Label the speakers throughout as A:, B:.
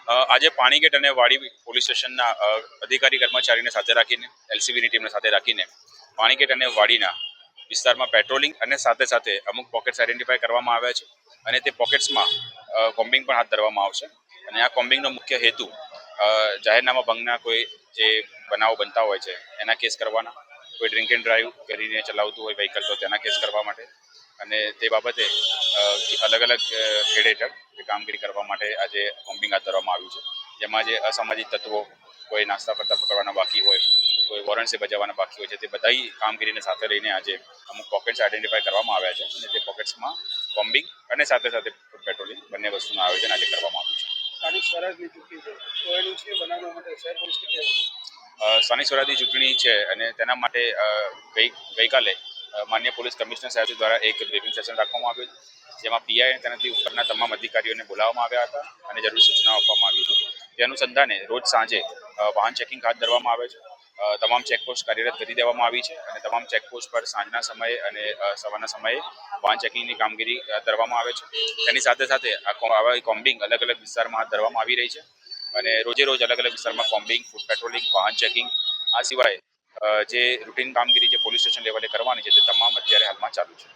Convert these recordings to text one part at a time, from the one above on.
A: આજે પાણીગેટ અને વાડી પોલીસ સ્ટેશનના અધિકારી કર્મચારીને સાથે રાખીને એલસીબીની ટીમને સાથે રાખીને પાણીગેટ અને વાડીના વિસ્તારમાં પેટ્રોલિંગ અને સાથે સાથે અમુક પોકેટ્સ આઈડેન્ટિફાઈ કરવામાં આવ્યા છે અને તે પોકેટ્સમાં કોમ્બિંગ પણ હાથ ધરવામાં આવશે. અને આ કોમ્બિંગનો મુખ્ય હેતુ જાહેરનામા ભંગના કોઈ જે બનાવો બનતા હોય છે એના કેસ કરવાના, કોઈ ડ્રિંક એન્ડ ડ્રાઈવ કરીને ચલાવતું હોય વ્હીકલ તો તેના કેસ કરવા માટે અને તે બાબતે અલગ અલગ હેડ હેઠળ કામગીરી કરવા માટે આજે કોમ્બિંગ હાથ ધરવામાં આવ્યું છે. જેમાં જે અસામાજિક તત્વો કોઈ નાસ્તા કરતા પકડવાના બાકી હોય, કોઈ વોરંટ્સ બજાવવાના બાકી હોય છે, તે બધા કામગીરીને સાથે લઈને આજે અમુક પોકેટ્સ આઈડેન્ટિફાઈ કરવામાં આવ્યા છે અને તે પોકેટ્સમાં કોમ્બિંગ અને સાથે સાથે પેટ્રોલિંગ બંને વસ્તુનું આયોજન આજે કરવામાં આવ્યું છે.
B: સ્થાનિક સ્વરાજની ચૂંટણી છે તો એનું છે બનાવવા માટે શહેર પોલીસ
A: સ્થાનિક સ્વરાજની ચૂંટણી છે અને તેના માટે ગઈકાલે માન્ય પોલીસ કમિશનર સાહેબ દ્વારા એક બ્રીફિંગ સેશન રાખવામાં આવ્યું હતું, જેમાં પીઆઈ અને તેનાથી ઉપરના તમામ અધિકારીઓને બોલાવવામાં આવ્યા હતા અને જરૂરી સૂચનાઓ આપવામાં આવી હતી. તે અનુસંધાને રોજ સાંજે વાહન ચેકિંગ હાથ ધરવામાં આવે છે. તમામ ચેકપોસ્ટ કાર્યરત કરી દેવામાં આવી છે અને તમામ ચેકપોસ્ટ પર સાંજના સમયે અને સવારના સમયે વાહન ચેકિંગની કામગીરી ધરવામાં આવે છે. તેની સાથે સાથે આ કોમ્બિંગ અલગ અલગ વિસ્તારમાં હાથ ધરવામાં આવી રહી છે અને રોજે રોજ અલગ અલગ વિસ્તારમાં કોમ્બિંગ, ફૂડ પેટ્રોલિંગ, વાહન ચેકિંગ, આ સિવાય જે રૂટીન કામગીરી જે પોલીસ સ્ટેશન લેવલે કરવાની છે તે તમામ અત્યારે હાલમાં ચાલુ છે.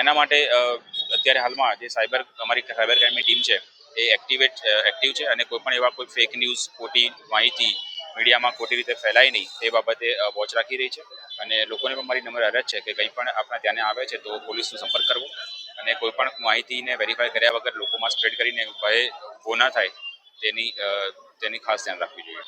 A: એના માટે અત્યારે હાલમાં જે અમારી સાયબર ક્રાઇમની ટીમ છે એ એક્ટિવ છે અને કોઈ પણ એવા કોઈ ફેક ન્યૂઝ, ખોટી માહિતી મીડિયામાં ખોટી રીતે ફેલાય નહીં તે બાબતે વોચ રાખી રહી છે અને લોકોને પણ મારી નમ્ર અરજ છે કે કંઈ પણ આપણા ધ્યાને આવે છે તો પોલીસનો સંપર્ક કરવો અને કોઈ પણ માહિતીને વેરીફાઈ કર્યા વગર લોકોમાં સ્પ્રેડ કરીને ભય ઊભો ના થાય તેની ખાસ ધ્યાન રાખવી જોઈએ.